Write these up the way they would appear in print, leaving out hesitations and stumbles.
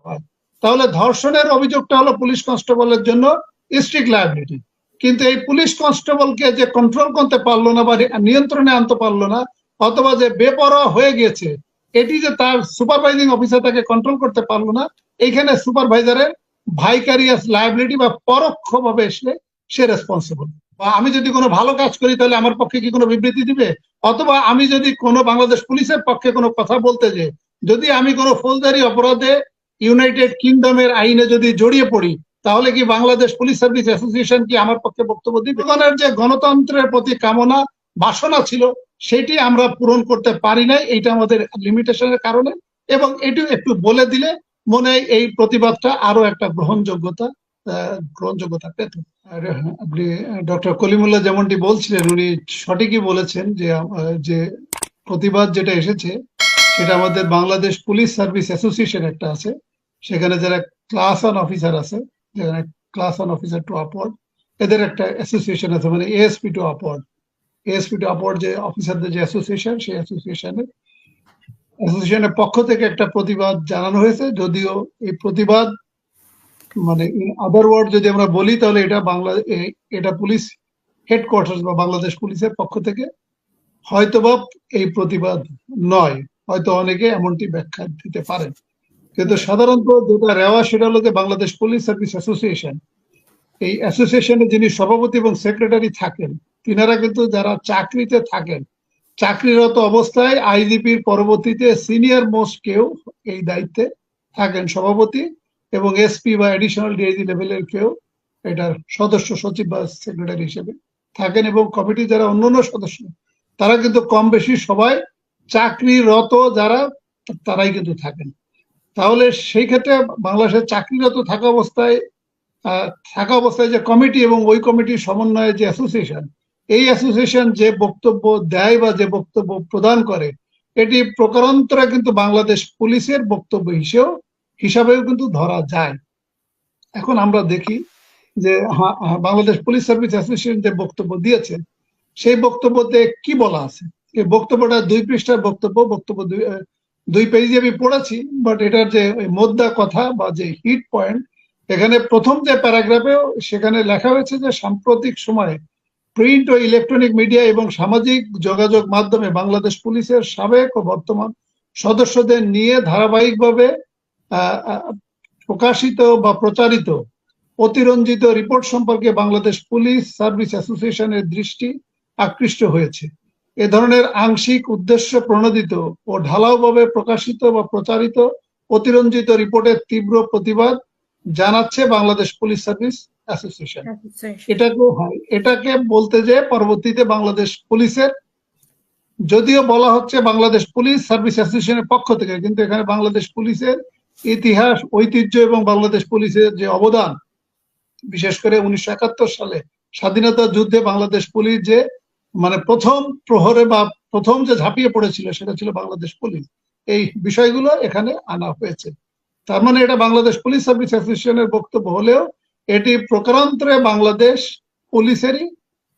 হয়, তাহলে ধর্ষণের অভিযোগটা হলো পুলিশ কনস্টেবলের জন্য স্ট্রিক্ট লায়াবিলিটি। কিন্তু এই পুলিশ কনস্টেবলকে যে কন্ট্রোল করতে পারলো না বা নিয়ন্ত্রণে আনতে পারলো না, অথবা যে বেপরোয়া হয়ে গেছে, এটি যে তার সুপারভাইজিং অফিসার তাকে কন্ট্রোল করতে পারলো না, এইখানে সুপারভাইজারের ভাইকারিয়াস লায়াবিলিটি বা পরোক্ষভাবে সে রেসপন্সিবল। বা আমি যদি কোনো ভালো কাজ করি তাহলে আমার পক্ষে কি কোনো বিবৃতি দিবে, অথবা আমি যদি কোনো বাংলাদেশ পুলিশের পক্ষে কোনো কথা বলতে যে, যদি আমি কোনো ফৌজদারি অপরাধে ইউনাইটেড কিংডমের আইনে যদি জড়িয়ে পড়ি, তাহলে কি বাংলাদেশ পুলিশ সার্ভিস অ্যাসোসিয়েশন কি আমার পক্ষে বক্তব্য দিবে? জনগণের যে গণতন্ত্রের প্রতি কামনা বাসনা ছিল, সেটি আমরা পূরণ করতে পারি নাই, এইটা আমাদের লিমিটেশনের কারণে। এবং এটি একটু বলে দিলে মনে হয় এই প্রতিবাদটা আরো একটা গ্রহণযোগ্যতা পেত। আর আপনি ডক্টর কলিমুল্লাহ যেমনটি বলছিলেন, উনি সঠিকই বলেছেন যে প্রতিবাদ যেটা এসেছে সেটা আমাদের বাংলাদেশ পুলিশ সার্ভিস অ্যাসোসিয়েশন একটা আছে, সেখানে যারা ক্লাস ওয়ান অফিসার আছে, যেখানে class one officer to upward, এদের একটা অ্যাসোসিয়েশন আছে, মানে এএসপি টু আপওয়ার্ড যে অফিসারদের যে অ্যাসোসিয়েশন, সেই অ্যাসোসিয়েশনের পক্ষ থেকে একটা প্রতিবাদ জানানো হয়েছে। যদিও এই প্রতিবাদ মানে আদার ওয়ার্ড যদি আমরা বলি, তাহলে এটা পুলিশ হেডকোয়ার্টার বা বাংলাদেশ পুলিশের পক্ষ থেকে হয়তোবা এই প্রতিবাদ নয়, হয়তো অনেকে এমনটি ব্যাখ্যা দিতে পারেন। কিন্তু সাধারণত যেটা রেওয়া সেটা হলো যে বাংলাদেশ পুলিশ সার্ভিস অ্যাসোসিয়েশন, এই অ্যাসোসিয়েশনে যিনি সভাপতি এবং সেক্রেটারি থাকেন, তিনারা কিন্তু যারা চাকরিতে থাকেন, চাকরিরত অবস্থায় আইজিপির পরবর্তীতে সিনিয়র মোস্ট কেউ এই দায়িত্বে থাকেন, সভাপতি, এবং এসপি বা এডিশনাল ডিআইজি লেভেলের কেউ এটার সদস্য সচিব বা সেক্রেটারি হিসেবে থাকেন। এবং কমিটি যারা অন্যান্য সদস্য, তারা কিন্তু কম বেশি সবাই চাকরিরত যারা, তারাই কিন্তু থাকেন। তাহলে সেই ক্ষেত্রে বাংলাদেশের চাকরিরত থাকা অবস্থায় যে কমিটি এবং ওই কমিটির সমন্বয়ে যে অ্যাসোসিয়েশন, এই অ্যাসোসিয়েশন যে বক্তব্য দেয় বা যে বক্তব্য প্রদান করে, এটি প্রকারান্তরে কিন্তু বাংলাদেশ পুলিশের বক্তব্য হিসাবেও কিন্তু ধরা যায়। এখন আমরা দেখি যে বাংলাদেশ পুলিশ সার্ভিস অ্যাসোসিয়েশন যে বক্তব্য দিয়েছে, সেই বক্তব্যতে কি বলা আছে। এই বক্তব্যটা 2 পৃষ্ঠার বক্তব্য 2 পেজে আমি পড়েছি, বাট এটার যে মোদ্দা কথা বা যে হিট পয়েন্ট, এখানে প্রথম যে প্যারাগ্রাফে সেখানে লেখা হয়েছে যে সাম্প্রতিক সময়ে প্রিন্ট ও ইলেকট্রনিক মিডিয়া এবং সামাজিক যোগাযোগ মাধ্যমে বাংলাদেশ পুলিশের সাবেক ও বর্তমান সদস্যদের নিয়ে ধারাবাহিকভাবে প্রকাশিত বা প্রচারিত অতিরঞ্জিত রিপোর্ট সম্পর্কে বাংলাদেশ পুলিশ সার্ভিস অ্যাসোসিয়েশনের দৃষ্টি আকৃষ্ট হয়েছে। এ ধরনের আংশিক উদ্দেশ্য প্রণোদিত ও ঢালাওভাবে প্রকাশিত বা প্রচারিত অতিরঞ্জিত রিপোর্টের তীব্র প্রতিবাদ জানাচ্ছে বাংলাদেশ পুলিশ সার্ভিস অ্যাসোসিয়েশন। এটাকে বলতে যে পরবর্তীতে বাংলাদেশ পুলিশের, যদিও বলা হচ্ছে বাংলাদেশ পুলিশ সার্ভিস অ্যাসোসিয়েশনের পক্ষ থেকে, কিন্তু এখানে বাংলাদেশ পুলিশের ইতিহাস, ঐতিহ্য এবং বাংলাদেশ পুলিশের যে অবদান, বিশেষ করে 1971 সালে স্বাধীনতা যুদ্ধে বাংলাদেশ পুলিশ যে মানে প্রথম প্রহরে বা প্রথম যে ঝাঁপিয়ে পড়েছিল, সেটা ছিল বাংলাদেশ পুলিশ। এই বিষয়গুলো এখানে আনা হয়েছে। তার মানে এটা বাংলাদেশ পুলিশ সার্ভিস অ্যাসোসিয়েশনের বক্তব্য হলেও এটি প্রকারান্তরে বাংলাদেশ পুলিশেরই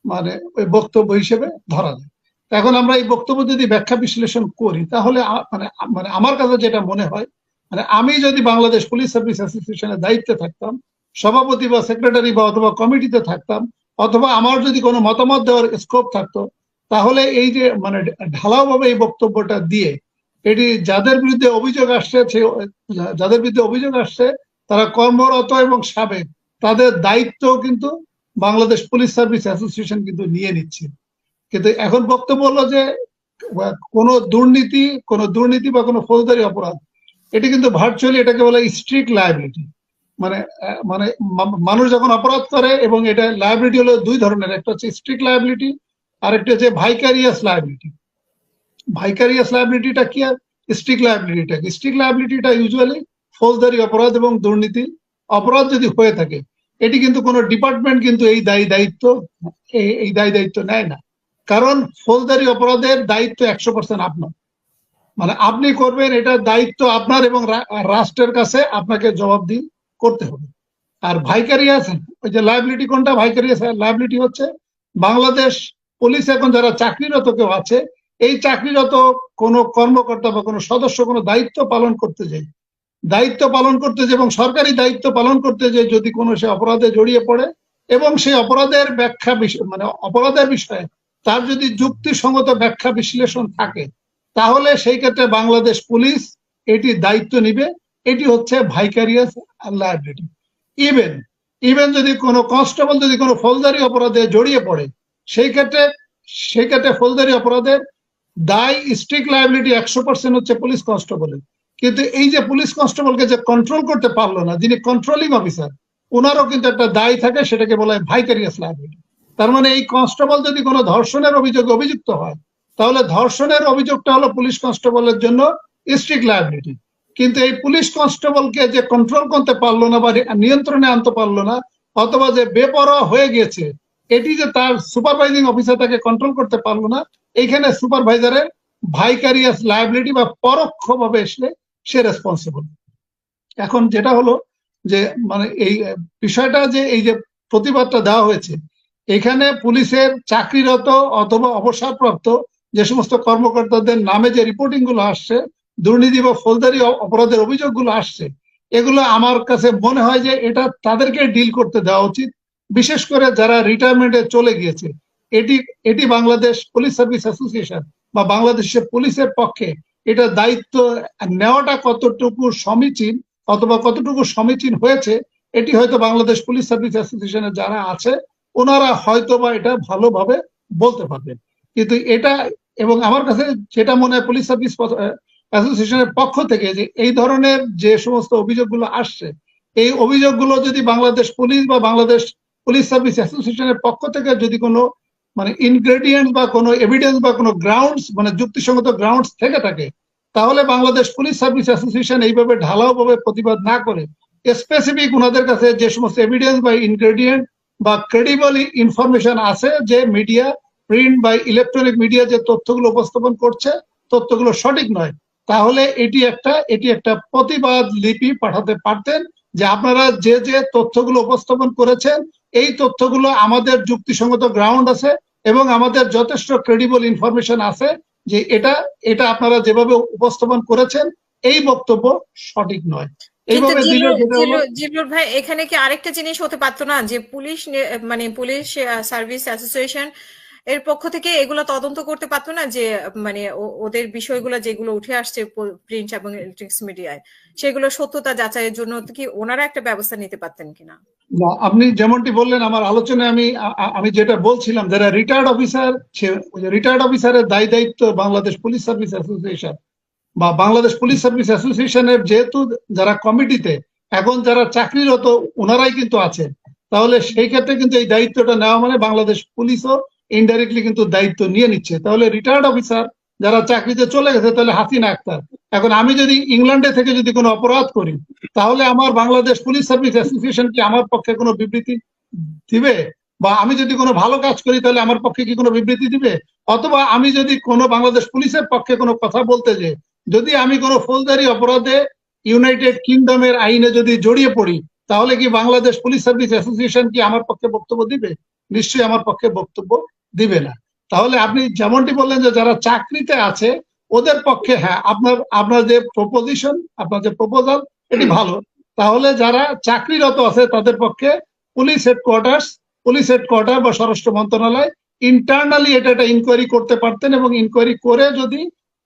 মানে ওই বক্তব্য হিসেবে ধরা যায়। এখন আমরা এই বক্তব্য যদি ব্যাখ্যা বিশ্লেষণ করি, তাহলে মানে আমার কাছে যেটা মনে হয়, মানে আমি যদি বাংলাদেশ পুলিশ সার্ভিস অ্যাসোসিয়েশনের দায়িত্বে থাকতাম, সভাপতি বা সেক্রেটারি বা অথবা কমিটিতে থাকতাম, অথবা আমার যদি কোনো মতামত দেওয়ার স্কোপ থাকতো, তাহলে এই যে মানে ঢালাওভাবে এই বক্তব্যটা দিয়ে এটি যাদের বিরুদ্ধে অভিযোগ আসছে তারা কর্মরত এবং সাবেক, তাদের দায়িত্ব কিন্তু বাংলাদেশ পুলিশ সার্ভিস অ্যাসোসিয়েশন কিন্তু নিয়ে নিচ্ছে। কিন্তু এখন বক্তব্য হলো যে কোনো দুর্নীতি বা কোনো ফৌজদারি অপরাধ, এটি কিন্তু ভার্চুয়ালি এটাকে বলে স্ট্রিক্ট লায়াবিলিটি। মানে মানে মানুষ যখন অপরাধ করে, এবং এটা লায়াবিলিটি হলো 2 ধরনের, একটা হচ্ছে স্ট্রিক্ট লায়াবিলিটি, আর একটা হচ্ছে ভাইকারিয়াস লায়াবিলিটি। ভাইকারিয়াস লায়াবিলিটিটা কি আর স্ট্রিক্ট লায়াবিলিটিটা ইউজুয়ালি ফৌজদারি অপরাধ এবং দুর্নীতি অপরাধ যদি হয়ে থাকে, এটি কিন্তু কোনো ডিপার্টমেন্ট কিন্তু এই দায়িত্ব নেয় না। কারণ ফৌজদারি অপরাধের দায়িত্ব 100% আপনার, মানে আপনি করবেন, এটা দায়িত্ব আপনার এবং রাষ্ট্রের কাছে আপনাকে জবাবদিহি করতে হবে। আর ভাইকারিয়াস ওই যে লায়াবিলিটি কোনটা, ভাইকারিয়াস লায়াবিলিটি হচ্ছে বাংলাদেশ পুলিশ এখন যারা চাকরিরত কেউ আছে, এই চাকরিরত কোনো কর্মকর্তা বা কোনো সদস্য কোনো দায়িত্ব পালন করতে যায়, দায়িত্ব পালন করতে যে এবং সরকারি দায়িত্ব পালন করতে যে যদি কোনো সে অপরাধে জড়িয়ে পড়ে এবং সেই অপরাধের ব্যাখ্যা মানে অপরাধের বিষয়ে তার যদি যুক্তিসঙ্গত ব্যাখ্যা বিশ্লেষণ থাকে, তাহলে সেই ক্ষেত্রে বাংলাদেশ পুলিশ এটি দায়িত্ব নিবে। এটি হচ্ছে ভাইকারিয়াস লায়াবিলিটি। ইভেন ইভেন যদি কোনো কনস্টেবল যদি কোনো ফৌজদারি অপরাধে জড়িয়ে পড়ে, সেই ক্ষেত্রে ফৌজদারি অপরাধের দায় স্ট্রিক্ট লায়াবিলিটি 100% হচ্ছে পুলিশ কনস্টেবলের। কিন্তু এই যে পুলিশ কনস্টেবলকে যে কন্ট্রোল করতে পারলো না, যিনি কন্ট্রোলিং অফিসার, ওনারও কিন্তু একটা দায় থাকে, সেটাকে বলা হয় ভাইকারিয়াস লায়াবিলিটি। তার মানে এই কনস্টেবল যদি কোনো ধর্ষণের অভিযোগে অভিযুক্ত হয়, তাহলে ধর্ষণের অভিযোগটা হলো পুলিশ কনস্টেবলের জন্য স্ট্রিক্ট লায়াবিলিটি। কিন্তু এই পুলিশ কনস্টেবলকে যে কন্ট্রোল করতে পারলো না বা নিয়ন্ত্রণে আনতে পারলো না, অথবা যে বেপরোয়া হয়ে গেছে, এটি যে তার সুপারভাইজিং অফিসার তাকে কন্ট্রোল করতে পারলো না, এইখানে সুপারভাইজারের ভাইকারিয়াস লায়াবিলিটি বা পরোক্ষভাবে সে রেসপন্সিবল। এখন যেটা হলো যে মানে এই বিষয়টা যে এই যে প্রতিবাদটা দেওয়া হয়েছে, এখানে পুলিশের চাকরিরত অথবা অবসরপ্রাপ্ত যে সমস্ত কর্মকর্তাদের নামে যে রিপোর্টিং গুলো আসছে, দুর্নীতি বা ফৌজদারি অপরাধের অভিযোগগুলো আসছে, এগুলো আমার কাছে মনে হয় যে এটা তাদেরকে ডিল করতে দেওয়া উচিত। বিশেষ করে যারা রিটায়ারমেন্টে চলে গিয়েছে, এটি বাংলাদেশ পুলিশ সার্ভিস অ্যাসোসিয়েশন বা বাংলাদেশের পুলিশের পক্ষে এটা দায়িত্ব নেওয়াটা কতটুকু সমীচীন অথবা কতটুকু সমীচীন হয়েছে, এটি হয়তো বাংলাদেশ পুলিশ সার্ভিস অ্যাসোসিয়েশনের যারা আছে ওনারা হয়তো বা এটা ভালোভাবে বলতে পারবেন। কিন্তু এটা এবং আমার কাছে যেটা মনে হয় পুলিশ সার্ভিস অ্যাসোসিয়েশনের পক্ষ থেকে যে এই ধরনের যে সমস্ত অভিযোগগুলো আসছে, এই অভিযোগগুলো যদি বাংলাদেশ পুলিশ বা বাংলাদেশ পুলিশ সার্ভিস অ্যাসোসিয়েশনের পক্ষ থেকে যদি কোনো মানে ইনগ্রেডিয়েন্টস বা কোনো এভিডেন্স বা কোনো গ্রাউন্ডস মানে যুক্তিসঙ্গত গ্রাউন্ডস থেকে থাকে, তাহলে বাংলাদেশ পুলিশ সার্ভিস অ্যাসোসিয়েশন এইভাবে ঢালাওভাবে প্রতিবাদ না করে স্পেসিফিক ওনাদের কাছে যে সমস্ত এভিডেন্স বা ইনগ্রেডিয়েন্ট বা ক্রেডিবল ইনফরমেশন আছে যে মিডিয়া, প্রিন্ট বা ইলেকট্রনিক মিডিয়া যে তথ্যগুলো উপস্থাপন করছে তথ্যগুলো সঠিক নয়, তাহলে এটি একটা প্রতিবাদ লিপি পাঠাতে পারতেন যে আপনারা যে যে তথ্যগুলো উপস্থাপন করেছেন এই তথ্যগুলো আমাদের যুক্তিসঙ্গত গ্রাউন্ড আছে এবং আমাদের যথেষ্ট ক্রেডিবল ইনফরমেশন আছে যে এটা আপনারা যেভাবে উপস্থাপন করেছেন এই বক্তব্য সঠিক নয়। এইভাবে দিলে জিল্লুর ভাই, এখানে কি আরেকটা জিনিস হতে পারতো না যে পুলিশ মানে পুলিশ সার্ভিস অ্যাসোসিয়েশন এর পক্ষ থেকে এগুলো তদন্ত করতে পারতো না যে মানে ওদের বিষয়গুলো যেগুলো উঠে আসছে প্রিন্ট এবং ইলেকট্রনিক্স মিডিয়ায়, সেগুলো সত্যতা যাচাইয়ের জন্য কি ওনারা একটা ব্যবস্থা নিতে পারতেন কিনা? না, আপনি যেমনটি বললেন আমার আলোচনায় আমি যেটা বলছিলাম, যারা রিটায়ার্ড অফিসারের দায়িত্ব বাংলাদেশ পুলিশ সার্ভিস অ্যাসোসিয়েশন বা বাংলাদেশ পুলিশ সার্ভিস অ্যাসোসিয়েশনের যেহেতু যারা কমিটিতে এখন যারা চাকরিরত ওনারাই কিন্তু আছেন, তাহলে সেই ক্ষেত্রে কিন্তু এই দায়িত্বটা নেওয়া মানে বাংলাদেশ পুলিশও ইনডাইরেক্টলি কিন্তু দায়িত্ব নিয়ে নিচ্ছে। তাহলে রিটায়ার্ড অফিসার যারা চাকরিতে চলে গেছে, তাহলে হাসিনা আক্তার, এখন আমি যদি ইংল্যান্ডে থেকে যদি কোনো অপরাধ করি, তাহলে আমার বাংলাদেশ পুলিশ সার্ভিস অ্যাসোসিয়েশন কি আমার পক্ষে কোনো বিবৃতি দিবে? বা আমি যদি কোনো ভালো কাজ করি তাহলে আমার পক্ষে কি কোনো বিবৃতি দিবে? অথবা আমি যদি কোনো বাংলাদেশ পুলিশের পক্ষে কোনো কথা বলতে যে যদি আমি কোনো ফৌজদারি অপরাধে ইউনাইটেড কিংডমের আইনে যদি জড়িয়ে পড়ি, তাহলে কি বাংলাদেশ পুলিশ সার্ভিস অ্যাসোসিয়েশন কি আমার পক্ষে বক্তব্য দিবে? নিশ্চয়ই আমার পক্ষে বক্তব্য দিবে না। তাহলে আপনি যেমনটি বললেন যে যারা চাকরিতে আছে ওদের পক্ষে হ্যাঁ, আপনার যে প্রপোজিশন, আপনার যে প্রপোজাল এটি ভালো। তাহলে যারা চাকরিরত আছে তাদের পক্ষে পুলিশ হেডকোয়ার্টার বা স্বরাষ্ট্র মন্ত্রণালয় ইন্টারনালি এটা একটা ইনকোয়ারি করতে পারতেন এবং ইনকোয়ারি করে যদি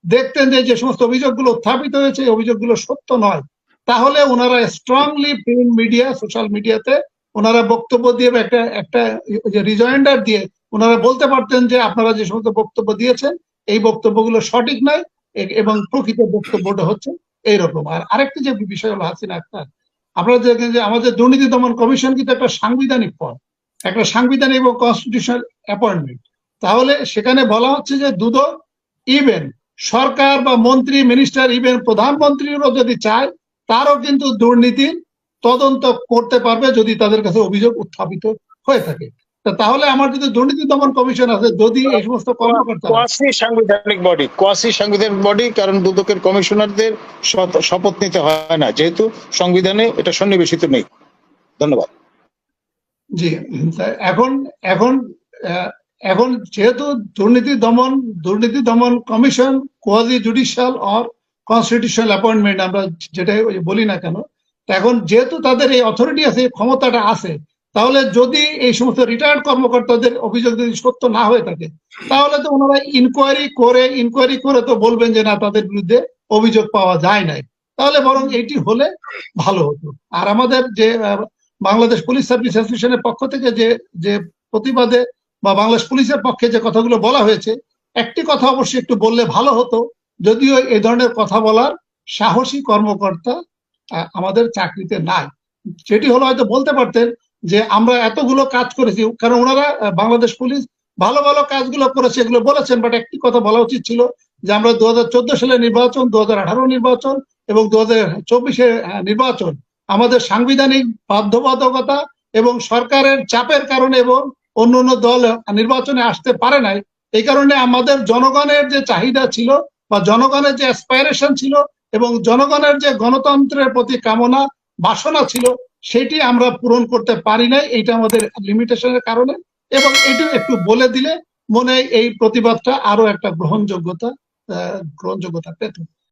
দেখতেন যে সমস্ত অভিযোগগুলো উত্থাপিত হয়েছে এই অভিযোগগুলো সত্য নয়, তাহলে ওনারা স্ট্রংলি প্রিন্ট মিডিয়া, সোশ্যাল মিডিয়াতে ওনারা বক্তব্য দিয়ে একটা রিজয়েন্ডার দিয়ে ওনারা বলতে পারতেন যে আপনারা যে সমস্ত বক্তব্য দিয়েছেন এই বক্তব্যগুলো সঠিক নয় এবং প্রকৃত বক্তব্যটা হচ্ছে এইরকম। আর আরেকটি যে বিষয় হলো হাসিনা আক্তার, আপনারা দেখেন যে আমাদের দুর্নীতি দমন কমিশন কিন্তু একটা সাংবিধানিক পদ, একটা সাংবিধানিক এবং কনস্টিটিউশনাল অ্যাপয়েন্টমেন্ট। তাহলে সেখানে বলা হচ্ছে যে দুদক ইভেন সরকার বা মন্ত্রী মিনিস্টার ইভেন প্রধানমন্ত্রীরও যদি চায় তারও কিন্তু দুর্নীতির তদন্ত করতে পারবে যদি তাদের কাছে অভিযোগ উত্থাপিত হয়ে থাকে। তাহলে আমার যদি দুর্নীতি দমন কমিশন আছে, যদি এই সমস্ত কর্মকর্তা সাংবিধানিক বডি, কারণ দুদকের কমিশনারদের শপথ নিতে হয় না, যেহেতু সংবিধানে এটা সন্নিবেশিত নেই। ধন্যবাদ। জি, এখন যেহেতু দুর্নীতি দমন commission quasi judicial or constitutional appointment আমরা যেটাই বলি না কেন, এখন যেহেতু তাদের এই অথরিটি আছে, এই ক্ষমতাটা আছে, তাহলে যদি এই সমস্ত রিটায়ার্ড কর্মকর্তাদের অভিযোগ যদি সত্য না হয়ে থাকে, তাহলে তো ওনারা ইনকোয়ারি করে তো বলবেন যে না, তাদের বিরুদ্ধে অভিযোগ পাওয়া যায় নাই। তাহলে বরং এটি হলে ভালো হতো। আর আমাদের যে বাংলাদেশ পুলিশ সার্ভিস অ্যাসোসিয়েশনের পক্ষ থেকে যে প্রতিবাদে বা বাংলাদেশ পুলিশের পক্ষে যে কথাগুলো বলা হয়েছে, একটি কথা অবশ্যই একটু বললে ভালো হতো, যদিও এই ধরনের কথা বলার সাহসী কর্মকর্তা আমাদের চাকরিতে নাই। সেটি হলো হয়তো বলতে পারতেন যে আমরা এতগুলো কাজ করেছি, কারণ ওনারা বাংলাদেশ পুলিশ ভালো ভালো কাজগুলো করেছে এগুলো বলেছেন, বাট একটি কথা বলা উচিত ছিল যে আমরা 2014 সালের নির্বাচন, 2018 নির্বাচন এবং 2024 নির্বাচন আমাদের সাংবিধানিক বাধ্যবাধকতা এবং সরকারের চাপের কারণে এবং অন্য দল নির্বাচনে আসতে পারে নাই, এই কারণে আমাদের জনগণের যে চাহিদা ছিল বা জনগণের যে অ্যাসপাইরেশন ছিল এবং জনগণের যে গণতন্ত্রের প্রতি কামনা বাসনা ছিল, সেটি আমরা পূরণ করতে পারি নাই, এইটা আমাদের লিমিটেশনের কারণে। এবং এটি একটু বলে দিলে মনে হয় এই প্রতিবাদটা আরো একটা গ্রহণযোগ্যতা পেত।